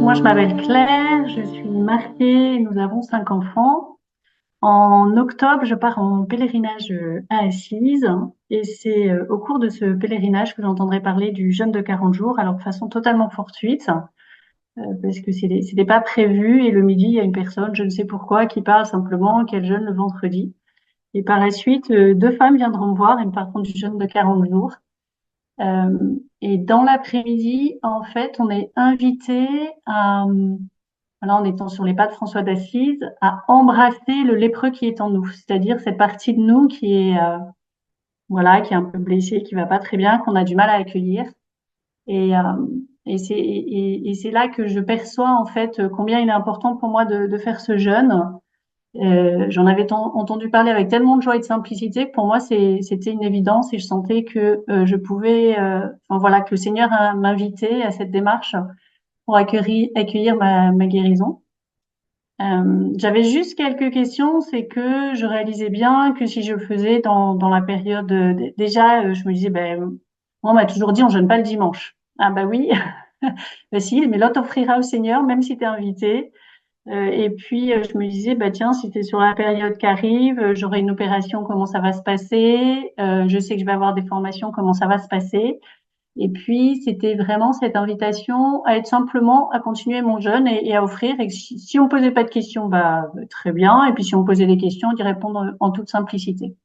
Moi, je m'appelle Claire, je suis mariée, nous avons 5 enfants. En octobre, je pars en pèlerinage à Assise et c'est au cours de ce pèlerinage que j'entendrai parler du jeûne de 40 jours, alors de façon totalement fortuite, parce que c'était pas prévu et le midi, il y a une personne, je ne sais pourquoi, qui parle simplement qu'elle jeûne le vendredi. Et par la suite, 2 femmes viendront me voir et me parleront du jeûne de 40 jours. Euh, et dans l'après-midi, en fait, on est invité à voilà, en étant sur les pas de François d'Assise, à embrasser le lépreux qui est en nous, c'est-à-dire cette partie de nous qui est, voilà, qui est un peu blessée, qui va pas très bien, qu'on a du mal à accueillir. Et, euh, et c'est là que je perçois en fait combien il est important pour moi de faire ce jeûne. J'en avais entendu parler avec tellement de joie et de simplicité que pour moi c'était une évidence et je sentais que je pouvais, enfin voilà, que le Seigneur m'invitait à cette démarche pour accueillir ma guérison. J'avais juste quelques questions, c'est que je réalisais bien que si je le faisais dans la période, déjà, je me disais, ben, moi, on m'a toujours dit, on jeûne pas le dimanche. Ah bah oui, bah si, mais là, t'offriras au Seigneur, même si t'es invité. Et puis, je me disais, bah tiens, si t'es sur la période qui arrive, j'aurai une opération, comment ça va se passer? Je sais que je vais avoir des formations, comment ça va se passer? Et puis, c'était vraiment cette invitation à être simplement, à continuer mon jeûne et à offrir. Et si on posait pas de questions, bah, très bien. Et puis, si on posait des questions, d'y répondre en toute simplicité.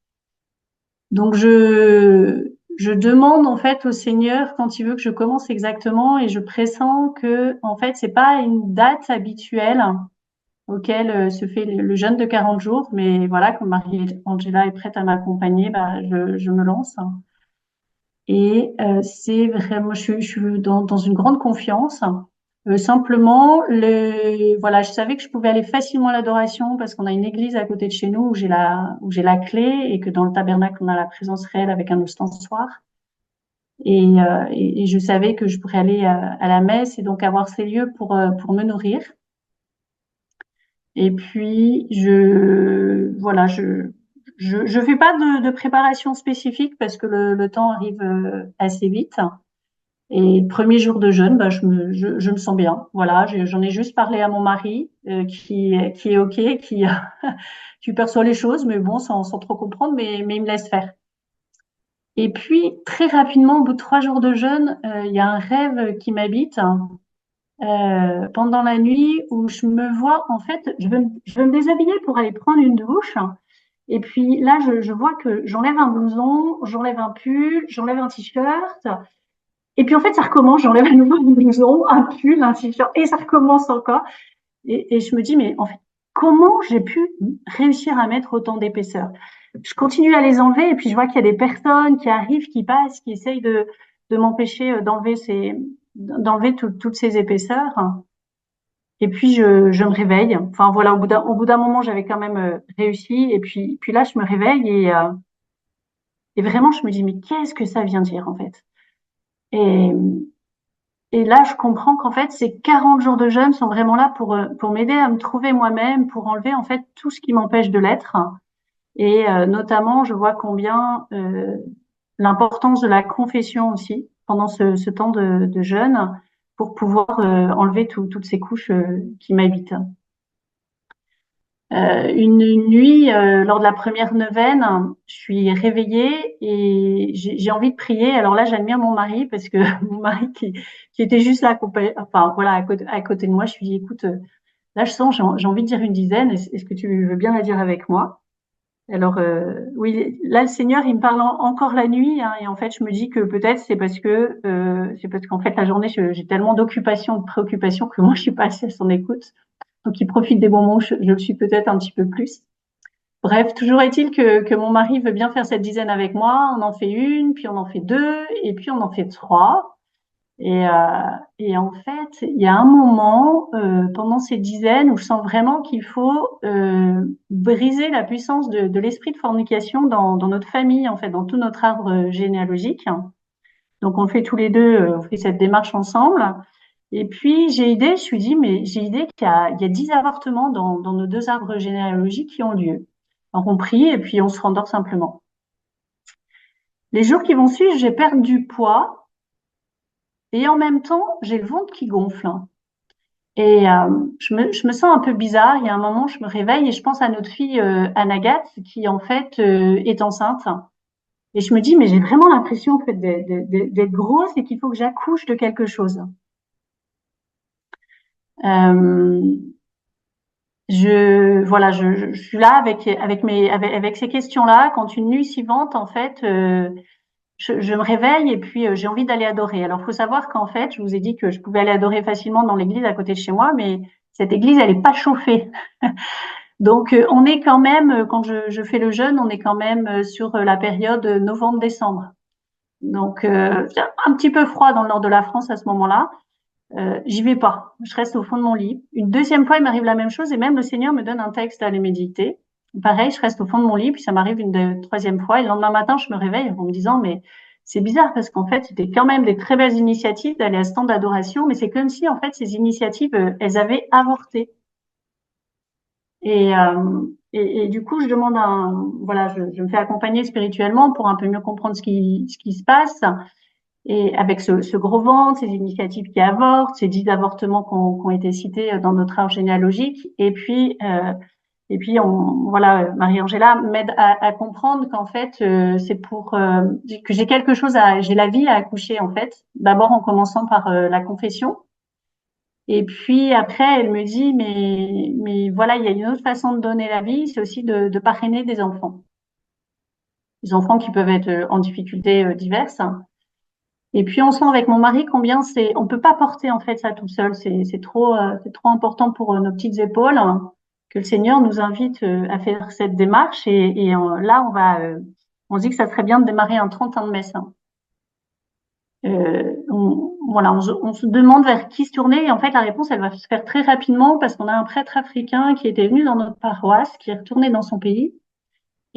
Donc, je demande, en fait, au Seigneur quand il veut que je commence exactement et je pressens que, en fait, c'est pas une date habituelle auquel se fait le jeûne de 40 jours. Mais voilà, comme Marie-Angela est prête à m'accompagner, bah, je me lance. Et c'est vraiment, je suis dans une grande confiance. Simplement, voilà, je savais que je pouvais aller facilement à l'adoration parce qu'on a une église à côté de chez nous où j'ai la clé et que dans le tabernacle, on a la présence réelle avec un ostensoir. Et je savais que je pourrais aller à la messe et donc avoir ces lieux pour me nourrir. Et puis, voilà, je fais pas de préparation spécifique parce que le temps arrive assez vite. Et premier jour de jeûne, bah, je me sens bien. Voilà, j'en ai juste parlé à mon mari qui est OK, qui perçoit les choses, mais bon, sans trop comprendre, mais il me laisse faire. Et puis, très rapidement, au bout de 3 jours de jeûne, il y a un rêve qui m'habite pendant la nuit où je me vois, en fait, je veux me déshabiller pour aller prendre une douche. Et puis là, je vois que j'enlève un blouson, j'enlève un pull, j'enlève un t-shirt. Et puis en fait, ça recommence. J'enlève à nouveau une blouson, un pull, un t-shirt, et ça recommence encore. Et je me dis, mais en fait, comment j'ai pu réussir à mettre autant d'épaisseur? Je continue à les enlever, et puis je vois qu'il y a des personnes qui arrivent, qui passent, qui essayent de m'empêcher d'enlever toutes ces épaisseurs. Et puis je me réveille. Enfin voilà, au bout d'un moment, j'avais quand même réussi. Et puis là, je me réveille et vraiment, je me dis, mais qu'est-ce que ça vient dire en fait? Et, Et là, je comprends qu'en fait, ces 40 jours de jeûne sont vraiment là pour m'aider à me trouver moi-même, pour enlever en fait tout ce qui m'empêche de l'être. Et notamment, je vois combien l'importance de la confession aussi pendant ce temps de jeûne pour pouvoir enlever toutes ces couches qui m'habitent. Une nuit, lors de la première neuvaine, je suis réveillée et j'ai envie de prier. Alors là, j'admire mon mari parce que mon mari qui était juste là, enfin voilà, à côté de moi, je lui dis, écoute, là, je sens, j'ai envie de dire une dizaine. Est-ce que tu veux bien la dire avec moi? Alors oui, là, le Seigneur, il me parle encore la nuit, hein, et en fait, je me dis que peut-être c'est parce qu'en fait, la journée, j'ai tellement d'occupations, de préoccupations que moi, je suis pas assez à son écoute. Donc, il profite des moments où je le suis peut-être un petit peu plus. Bref, toujours est-il que mon mari veut bien faire cette dizaine avec moi. On en fait une, puis on en fait deux, et puis on en fait trois. Et, euh, et en fait, il y a un moment pendant ces dizaines où je sens vraiment qu'il faut briser la puissance de l'esprit de fornication dans notre famille, en fait, dans tout notre arbre généalogique. Donc, on fait tous les deux, on fait cette démarche ensemble. Et puis, je me suis dit, mais j'ai idée qu'il y a 10 avortements dans nos deux arbres généalogiques qui ont lieu. Alors, on prie et puis on se rendort simplement. Les jours qui vont suivre, j'ai perdu du poids et en même temps, j'ai le ventre qui gonfle. Et je me sens un peu bizarre. Il y a un moment, je me réveille et je pense à notre fille Anagat qui en fait est enceinte. Et je me dis, mais j'ai vraiment l'impression en fait d'être grosse et qu'il faut que j'accouche de quelque chose. Euh, voilà, je suis là avec ces questions-là. Quand une nuit suivante, en fait, je me réveille et puis j'ai envie d'aller adorer. Alors, faut savoir qu'en fait, je vous ai dit que je pouvais aller adorer facilement dans l'église à côté de chez moi, mais cette église, elle est pas chauffée. Donc, on est quand même, quand je fais le jeûne, on est quand même sur la période novembre-décembre. Donc, c'est un petit peu froid dans le nord de la France à ce moment-là. J'y vais pas. Je reste au fond de mon lit. Une deuxième fois, il m'arrive la même chose et même le Seigneur me donne un texte à aller méditer. Pareil, je reste au fond de mon lit, puis ça m'arrive troisième fois. Et le lendemain matin, je me réveille en me disant, mais c'est bizarre parce qu'en fait, c'était quand même des très belles initiatives d'aller à ce temps d'adoration, mais c'est comme si, en fait, ces initiatives, elles avaient avorté. Et du coup, je demande voilà, je me fais accompagner spirituellement pour un peu mieux comprendre ce qui se passe. Et avec ce gros ventre, ces initiatives qui avortent, ces 10 avortements qui ont été cités dans notre arbre généalogique, et puis voilà, Marie-Angela m'aide à comprendre qu'en fait, c'est pour que j'ai la vie à accoucher en fait. D'abord en commençant par la confession, et puis après, elle me dit, mais voilà, il y a une autre façon de donner la vie, c'est aussi de parrainer des enfants qui peuvent être en difficultés diverses. Et puis on sent avec mon mari combien on peut pas porter en fait ça tout seul, c'est trop important pour nos petites épaules, hein, que le Seigneur nous invite à faire cette démarche et là on se dit que ça serait bien de démarrer un 31 de messe. Hein. Voilà, on se demande vers qui se tourner et en fait la réponse elle va se faire très rapidement parce qu'on a un prêtre africain qui était venu dans notre paroisse, qui est retourné dans son pays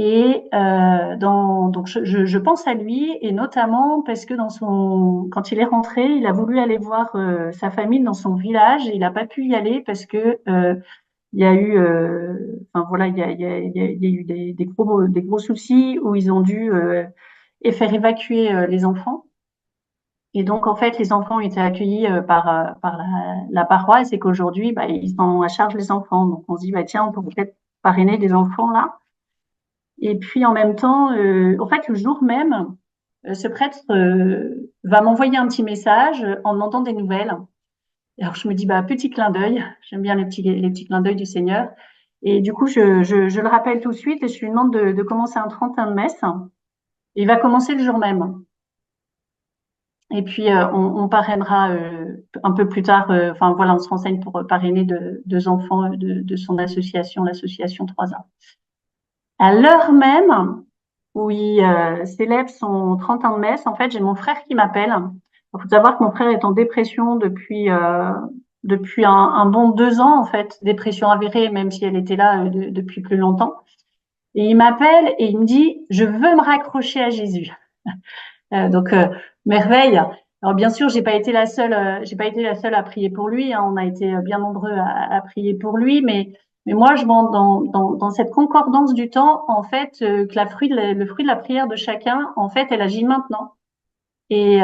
et donc je pense à lui et notamment parce que quand il est rentré, il a voulu aller voir sa famille dans son village et il n'a pas pu y aller parce que il y a eu, enfin voilà, il y a eu des gros soucis où ils ont dû et faire évacuer les enfants. Et donc en fait, les enfants ont été accueillis par la paroisse et qu'aujourd'hui, bah, ils ont à charge les enfants. Donc on se dit, bah tiens, on pourrait peut-être parrainer des enfants là. Et puis en même temps, en fait, le jour même, ce prêtre va m'envoyer un petit message en demandant des nouvelles. Alors je me dis, bah, petit clin d'œil, j'aime bien les petits clins d'œil du Seigneur. Et du coup, je le rappelle tout de suite et je lui demande de commencer un 31 de messe. Et il va commencer le jour même. Et puis, on parrainera un peu plus tard, enfin voilà, on se renseigne pour parrainer deux enfants de son association, l'association 3A. À l'heure même où il célèbre son 30 ans de messe, en fait, j'ai mon frère qui m'appelle. Il faut savoir que mon frère est en dépression depuis un bon 2 ans, en fait, dépression avérée, même si elle était là depuis plus longtemps. Et il m'appelle et il me dit, je veux me raccrocher à Jésus. Donc merveille. Alors bien sûr, j'ai pas été la seule à prier pour lui. Hein, on a été bien nombreux à prier pour lui, mais moi je vois dans cette concordance du temps en fait que le fruit de la prière de chacun en fait elle agit maintenant et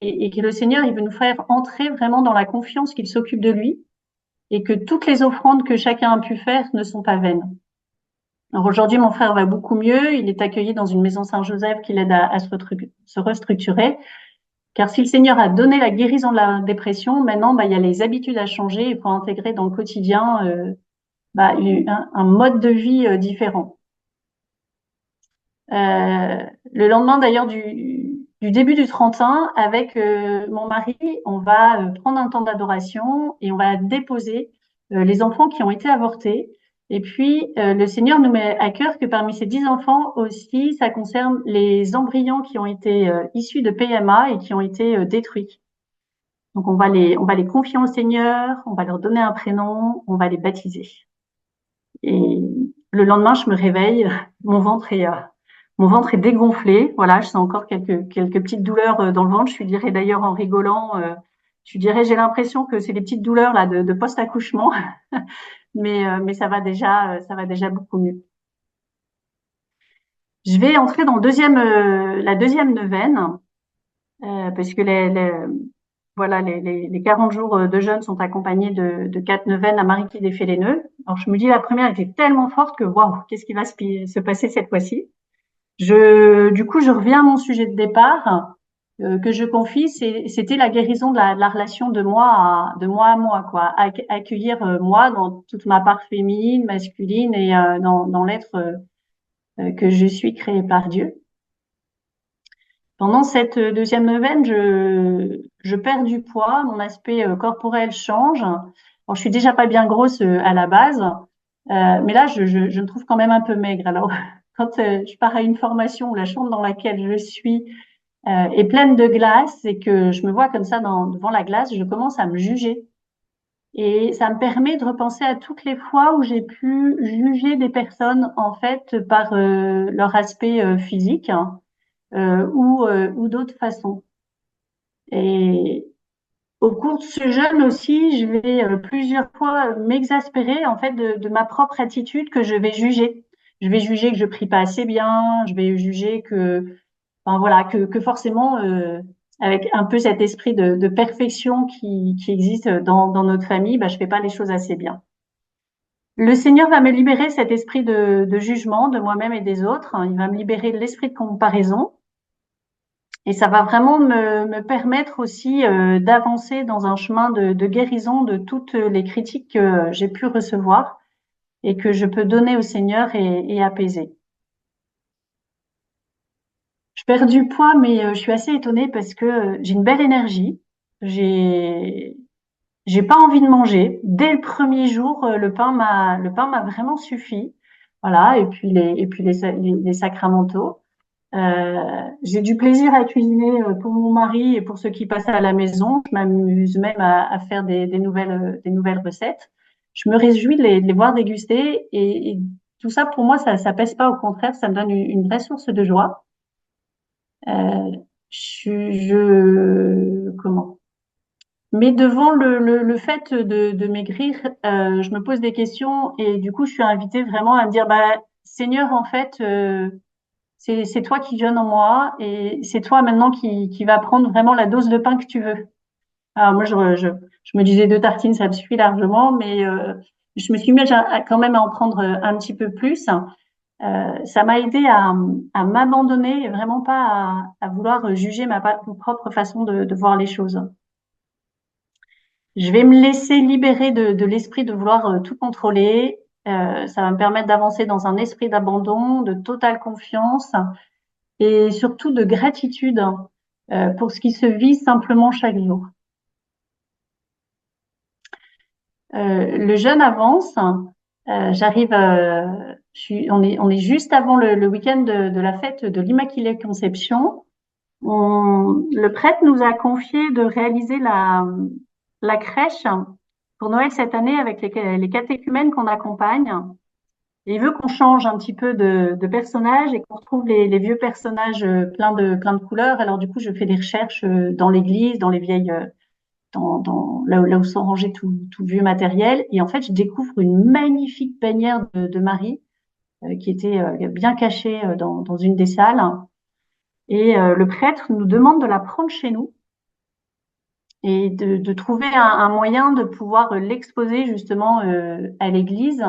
et que le Seigneur il veut nous faire entrer vraiment dans la confiance qu'il s'occupe de lui et que toutes les offrandes que chacun a pu faire ne sont pas vaines. Alors aujourd'hui, mon frère va beaucoup mieux. Il est accueilli dans une maison Saint-Joseph qui l'aide à se restructurer. Car si le Seigneur a donné la guérison de la dépression, maintenant, bah, il y a les habitudes à changer. Il faut intégrer dans le quotidien bah, un mode de vie différent. Le lendemain d'ailleurs du début du 31, avec mon mari, on va prendre un temps d'adoration et on va déposer les enfants qui ont été avortés. Et puis, le Seigneur nous met à cœur que parmi ces 10 enfants aussi, ça concerne les embryons qui ont été issus de PMA et qui ont été détruits. Donc, on va les confier au Seigneur, on va leur donner un prénom, on va les baptiser. Et le lendemain, je me réveille, mon ventre est, euh, mon ventre est dégonflé. Voilà, je sens encore quelques petites douleurs dans le ventre. Je lui dirais d'ailleurs en rigolant, j'ai l'impression que c'est les petites douleurs là de post-accouchement, mais ça va déjà beaucoup mieux. Je vais entrer dans la deuxième neuvaine parce que voilà, les 40 jours de jeûne sont accompagnés de 4 neuvaines à Marie qui défait les nœuds. Alors je me dis, la première était tellement forte que waouh, qu'est-ce qui va se passer cette fois-ci? Du coup, je reviens à mon sujet de départ que je confie, c'était la guérison de la relation de moi à moi, quoi. Accueillir moi dans toute ma part féminine, masculine et dans l'être que je suis créée par Dieu. Pendant cette deuxième neuvaine, je perds du poids, mon aspect corporel change. Bon, je suis déjà pas bien grosse à la base, mais là, je me trouve quand même un peu maigre. Alors, quand je pars à une formation où la chambre dans laquelle je suis est pleine de glace et que je me vois comme ça devant la glace, je commence à me juger. Et ça me permet de repenser à toutes les fois où j'ai pu juger des personnes en fait par leur aspect physique hein, ou d'autres façons. Et au cours de ce jeûne aussi, je vais plusieurs fois m'exaspérer en fait de ma propre attitude que je vais juger. Je vais juger que je prie pas assez bien, je vais juger que, enfin voilà, que forcément avec un peu cet esprit de perfection qui existe dans notre famille, bah, je fais pas les choses assez bien. Le Seigneur va me libérer cet esprit de jugement de moi-même et des autres. Il va me libérer de l'esprit de comparaison. Et ça va vraiment me permettre aussi d'avancer dans un chemin de guérison de toutes les critiques que j'ai pu recevoir et que je peux donner au Seigneur et apaiser. Je perds du poids, mais je suis assez étonnée parce que j'ai une belle énergie. J'ai j'ai pas envie de manger. Dès le premier jour, le pain m'a vraiment suffi. Voilà. Et puis les sacramentaux. J'ai du plaisir à cuisiner pour mon mari et pour ceux qui passent à la maison. Je m'amuse même à faire des nouvelles recettes. Je me réjouis de les voir déguster et tout ça pour moi ça pèse pas. Au contraire, ça me donne une vraie source de joie. Euh, comment? Mais devant le fait de maigrir, je me pose des questions et du coup je suis invitée vraiment à me dire bah Seigneur en fait c'est toi qui jeûnes en moi et c'est toi maintenant qui va prendre vraiment la dose de pain que tu veux. Alors moi, je me disais 2 tartines, ça me suffit largement, mais je me suis mis quand même à en prendre un petit peu plus. Ça m'a aidé à m'abandonner et vraiment pas à vouloir juger ma propre façon de voir les choses. Je vais me laisser libérer de l'esprit de vouloir tout contrôler. Ça va me permettre d'avancer dans un esprit d'abandon, de totale confiance et surtout de gratitude pour ce qui se vit simplement chaque jour. Le jeûne avance. J'arrive, on est juste avant le week-end de la fête de l'Immaculée Conception. Le prêtre nous a confié de réaliser la crèche pour Noël cette année avec les catéchumènes qu'on accompagne. Et il veut qu'on change un petit peu de personnages et qu'on retrouve les vieux personnages plein de couleurs. Alors du coup, je fais des recherches dans l'église, dans les vieilles, là où sont rangés tout vieux matériel. Et en fait, je découvre une magnifique bannière de Marie qui était bien cachée dans une des salles. Et le prêtre nous demande de la prendre chez nous et de trouver un moyen de pouvoir l'exposer justement à l'église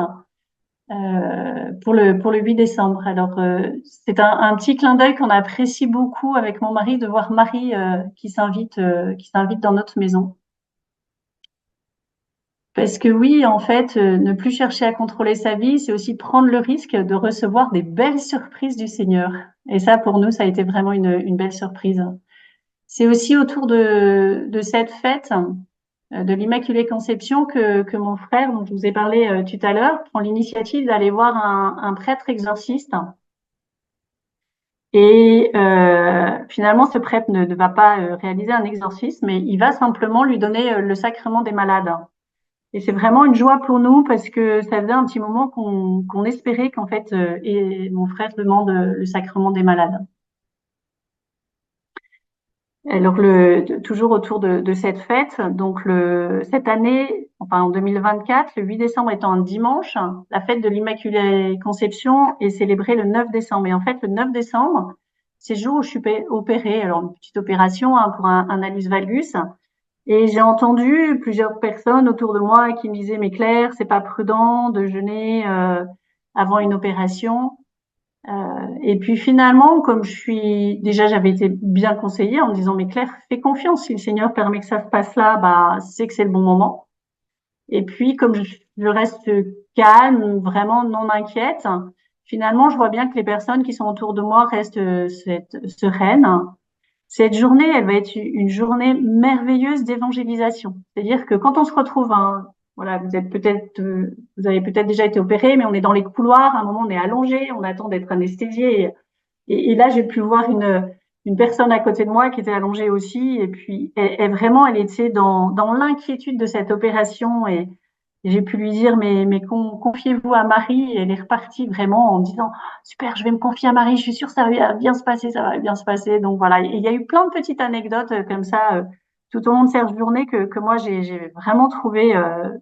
pour le 8 décembre. Alors, c'est un petit clin d'œil qu'on apprécie beaucoup avec mon mari de voir Marie qui s'invite dans notre maison. Parce que oui, en fait, ne plus chercher à contrôler sa vie, c'est aussi prendre le risque de recevoir des belles surprises du Seigneur. Et ça, pour nous, ça a été vraiment une belle surprise. C'est aussi autour de cette fête de l'Immaculée Conception que mon frère, dont je vous ai parlé tout à l'heure, prend l'initiative d'aller voir un prêtre exorciste. Et finalement, ce prêtre ne va pas réaliser un exorcisme, mais il va simplement lui donner le sacrement des malades. Et c'est vraiment une joie pour nous parce que ça faisait un petit moment qu'on espérait qu'en fait, et mon frère demande le sacrement des malades. Alors toujours autour de cette fête, donc cette année, enfin en 2024, le 8 décembre étant un dimanche, la fête de l'Immaculée Conception est célébrée le 9 décembre. Et en fait, le 9 décembre, c'est le jour où je suis opérée. Alors une petite opération pour un hallux valgus. Et j'ai entendu plusieurs personnes autour de moi qui me disaient, mais Claire, c'est pas prudent de jeûner avant une opération. Et puis finalement, comme j'avais été bien conseillée en me disant, mais Claire, fais confiance. Si le Seigneur permet que ça se passe là, bah, c'est que c'est le bon moment. Et puis, comme je reste calme, vraiment non inquiète, finalement, je vois bien que les personnes qui sont autour de moi restent sereines. Cette journée, elle va être une journée merveilleuse d'évangélisation. C'est-à-dire que quand on se retrouve, voilà, vous avez peut-être déjà été opéré, mais on est dans les couloirs. À un moment, on est allongé, on attend d'être anesthésié. Et là, j'ai pu voir une personne à côté de moi qui était allongée aussi. Et puis, elle était dans l'inquiétude de cette opération. Et j'ai pu lui dire, mais confiez-vous à Marie. Et elle est repartie vraiment en me disant, super, je vais me confier à Marie. Je suis sûre que ça va bien se passer, ça va bien se passer. Donc voilà, il y a eu plein de petites anecdotes comme ça tout au long de cette journée que moi, j'ai vraiment trouvé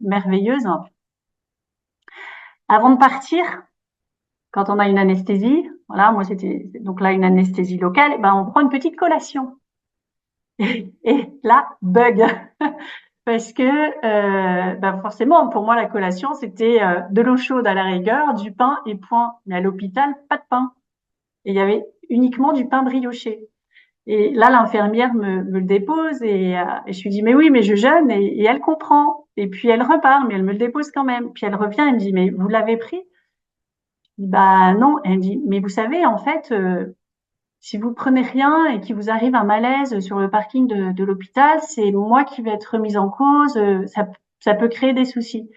merveilleuse. Avant de partir, quand on a une anesthésie, voilà, moi c'était donc là une anesthésie locale, ben on prend une petite collation. Et là, bug, parce que ben forcément pour moi la collation c'était de l'eau chaude à la rigueur, du pain et point. Mais à l'hôpital, pas de pain. Et il y avait uniquement du pain brioché. Et là l'infirmière me le dépose et je lui dis mais oui mais je jeûne et elle comprend. Et puis elle repart mais elle me le dépose quand même. Puis elle revient et me dit mais vous l'avez pris? Bah non, elle me dit, mais vous savez, en fait, si vous prenez rien et qu'il vous arrive un malaise sur le parking de l'hôpital, c'est moi qui vais être remise en cause, ça peut créer des soucis.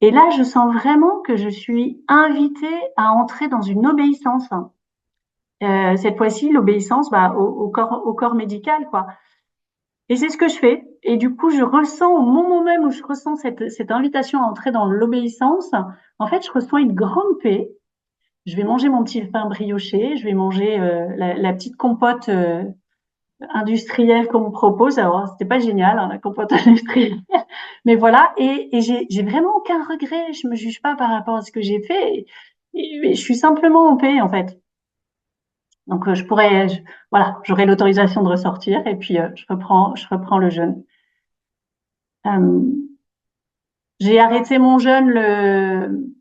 Et là, je sens vraiment que je suis invitée à entrer dans une obéissance. Cette fois-ci, l'obéissance bah, au corps médical, quoi. Et c'est ce que je fais. Et du coup, je ressens, au moment même où je ressens cette invitation à entrer dans l'obéissance, en fait, je ressens une grande paix. Je vais manger mon petit pain brioché, je vais manger la petite compote industrielle qu'on me propose. Alors, c'était pas génial, hein, la compote industrielle, mais voilà. Et j'ai vraiment aucun regret. Je me juge pas par rapport à ce que j'ai fait. Et je suis simplement en paix, en fait. Donc, voilà, j'aurai l'autorisation de ressortir et puis je reprends le jeûne. Euh, J'ai arrêté mon jeûne le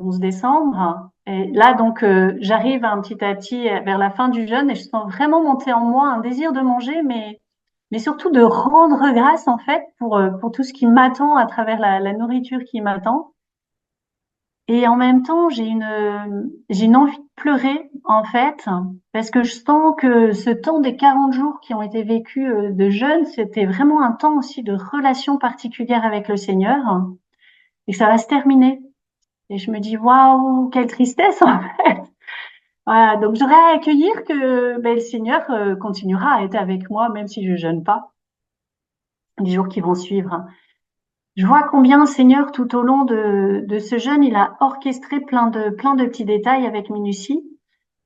11 décembre. Et là, donc, j'arrive un petit à petit vers la fin du jeûne et je sens vraiment monter en moi un désir de manger, mais surtout de rendre grâce, en fait, pour tout ce qui m'attend à travers la nourriture qui m'attend. Et en même temps, j'ai une envie de pleurer, en fait, parce que je sens que ce temps des 40 jours qui ont été vécus de jeûne, c'était vraiment un temps aussi de relation particulière avec le Seigneur et que ça va se terminer. Et je me dis, waouh, quelle tristesse, en fait. Voilà, donc j'aurais à accueillir que ben, le Seigneur continuera à être avec moi, même si je jeûne pas, les jours qui vont suivre. Je vois combien le Seigneur, tout au long de ce jeûne, il a orchestré plein de petits détails avec minutie,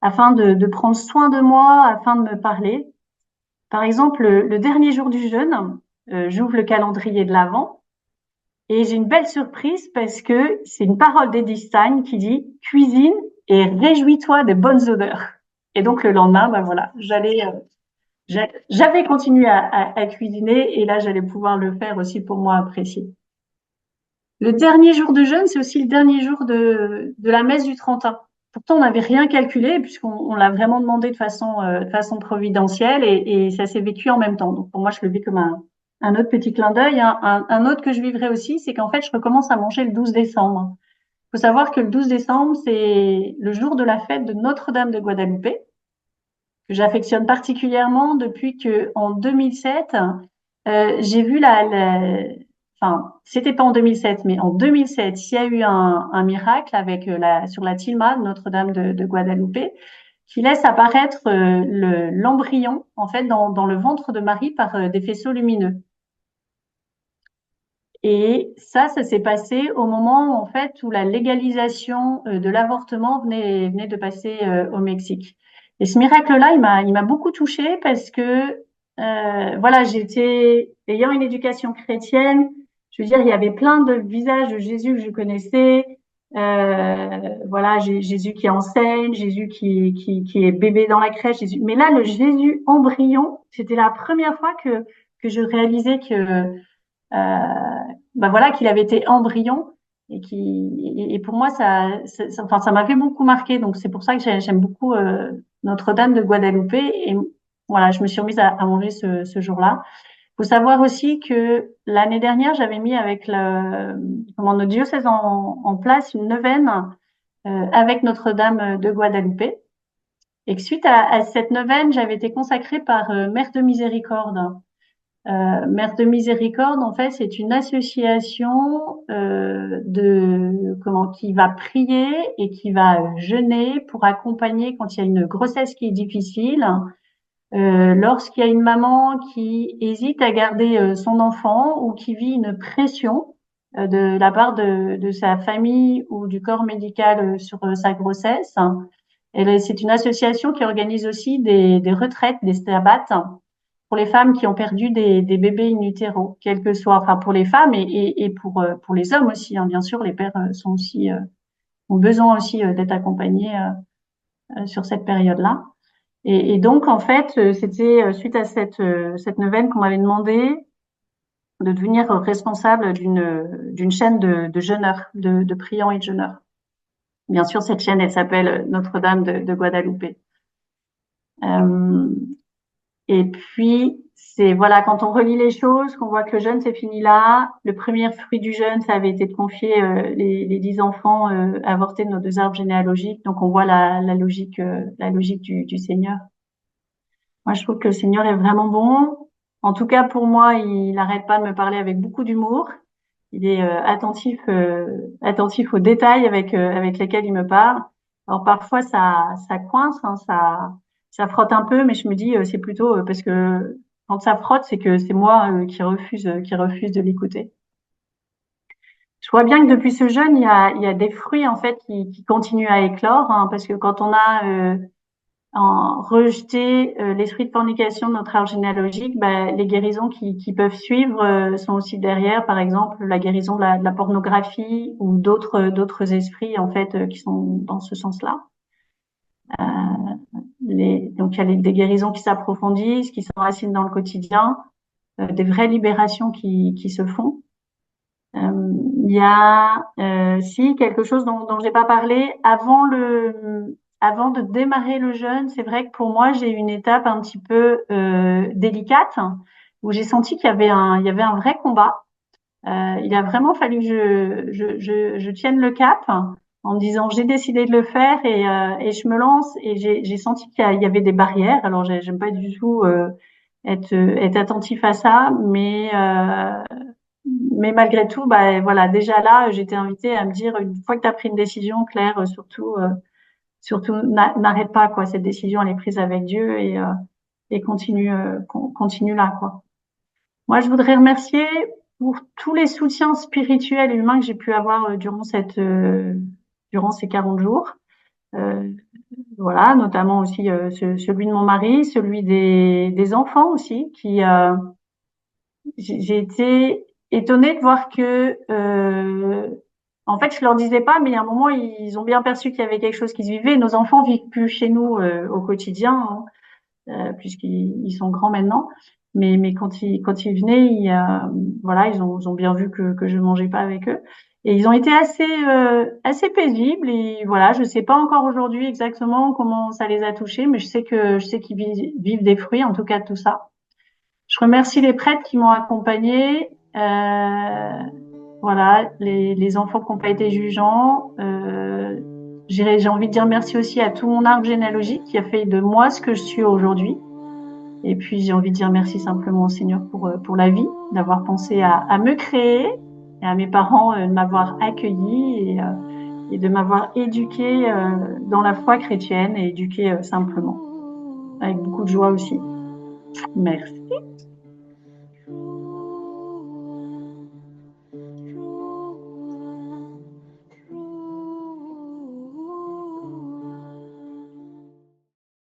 afin de prendre soin de moi, afin de me parler. Par exemple, le dernier jour du jeûne, j'ouvre le calendrier de l'Avent et j'ai une belle surprise parce que c'est une parole d'Edith Stein qui dit cuisine et réjouis-toi des bonnes odeurs. Et donc le lendemain, ben voilà, j'avais continué à cuisiner et là j'allais pouvoir le faire aussi pour moi apprécier. Le dernier jour de jeûne, c'est aussi le dernier jour de la messe du 31. Pourtant, on n'avait rien calculé puisqu'on l'a vraiment demandé de façon providentielle et ça s'est vécu en même temps. Donc pour moi, je le vis comme un autre petit clin d'œil. Un autre que je vivrai aussi, c'est qu'en fait, je recommence à manger le 12 décembre. Il faut savoir que le 12 décembre, c'est le jour de la fête de Notre-Dame de Guadeloupe, que j'affectionne particulièrement depuis que en 2007, j'ai vu enfin, c'était pas en 2007, mais en 2007, il y a eu un miracle avec sur la tilma de Notre-Dame de Guadeloupe qui laisse apparaître l'embryon en fait dans le ventre de Marie par des faisceaux lumineux. Et ça s'est passé au moment en fait où la légalisation de l'avortement venait de passer au Mexique. Et ce miracle-là, il m'a beaucoup touchée parce que voilà, j'étais ayant une éducation chrétienne, je veux dire, il y avait plein de visages de Jésus que je connaissais. Voilà, Jésus qui enseigne, Jésus qui est bébé dans la crèche, Jésus. Mais là, le Jésus embryon, c'était la première fois que je réalisais que voilà, qu'il avait été embryon et pour moi enfin ça m'avait beaucoup marqué. Donc c'est pour ça que j'aime beaucoup Notre-Dame de Guadeloupe et voilà, je me suis remise à manger ce jour-là. Faut savoir aussi que l'année dernière, j'avais mis avec notre diocèse en place une neuvaine avec Notre-Dame de Guadeloupe. Et que suite à cette neuvaine, j'avais été consacrée par Mère de Miséricorde. Mère de Miséricorde, en fait, c'est une association qui va prier et qui va jeûner pour accompagner quand il y a une grossesse qui est difficile, lorsqu'il y a une maman qui hésite à garder son enfant ou qui vit une pression de la part de sa famille ou du corps médical sur sa grossesse. Et c'est une association qui organise aussi des retraites, des stabbats pour les femmes qui ont perdu des bébés in utero, quel que soit, enfin pour les femmes et pour les hommes aussi. Hein, bien sûr, les pères sont aussi ont besoin aussi d'être accompagnés sur cette période-là. Et donc en fait, c'était suite à cette neuvaine qu'on m'avait demandé de devenir responsable d'une chaîne de jeûneurs, de priants et de jeûneurs. Bien sûr, cette chaîne, elle s'appelle Notre-Dame de Guadeloupe. Euh, Et puis, c'est voilà, quand on relit les choses, qu'on voit que le jeûne c'est fini là. Le premier fruit du jeûne, ça avait été de confier les 10 enfants avortés de nos 2 arbres généalogiques. Donc, on voit la logique du Seigneur. Moi, je trouve que le Seigneur est vraiment bon. En tout cas, pour moi, il n'arrête pas de me parler avec beaucoup d'humour. Il est attentif aux détails avec lesquels il me parle. Alors parfois ça coince, hein, ça frotte un peu, mais je me dis c'est plutôt parce que quand ça frotte, c'est que c'est moi qui refuse de l'écouter. Je vois bien que depuis ce jeûne, il y a des fruits en fait qui continuent à éclore, hein, parce que quand on a rejeté l'esprit de fornication de notre arbre généalogique, les guérisons qui peuvent suivre sont aussi derrière, par exemple la guérison de la pornographie ou d'autres esprits en fait qui sont dans ce sens-là. Donc il y a des guérisons qui s'approfondissent, qui s'enracinent dans le quotidien, des vraies libérations qui se font. Il y a si quelque chose dont j'ai pas parlé avant de démarrer le jeûne, c'est vrai que pour moi j'ai eu une étape un petit peu délicate où j'ai senti qu'il y avait un vrai combat. Il a vraiment fallu que je tienne le cap en me disant j'ai décidé de le faire et je me lance et j'ai senti qu'il y avait des barrières. Alors j'aime pas du tout être attentif à ça, mais malgré tout, voilà, déjà là, j'étais invitée à me dire, une fois que tu as pris une décision, Claire, surtout n'arrête pas, quoi. Cette décision, elle est prise avec Dieu et continue là, quoi. Moi, je voudrais remercier pour tous les soutiens spirituels et humains que j'ai pu avoir durant ces 40 jours. Euh, voilà, notamment aussi celui de mon mari, celui des enfants aussi, j'ai été étonnée de voir que, en fait, je leur disais pas, mais à un moment, ils ont bien perçu qu'il y avait quelque chose qui se vivait. Nos enfants vivent plus chez nous au quotidien, hein, puisqu'ils sont grands maintenant. Mais quand ils venaient, voilà, ils ont bien vu que je mangeais pas avec eux. Et ils ont été assez paisibles. Et voilà, je sais pas encore aujourd'hui exactement comment ça les a touchés, mais je sais qu'ils vivent des fruits, en tout cas, de tout ça. Je remercie les prêtres qui m'ont accompagnée. Voilà, les enfants qui n'ont pas été jugeants. J'ai envie de dire merci aussi à tout mon arbre généalogique qui a fait de moi ce que je suis aujourd'hui. Et puis j'ai envie de dire merci simplement au Seigneur pour la vie, d'avoir pensé à me créer et à mes parents de m'avoir accueilli et de m'avoir éduqué dans la foi chrétienne et éduqué simplement, avec beaucoup de joie aussi. Merci.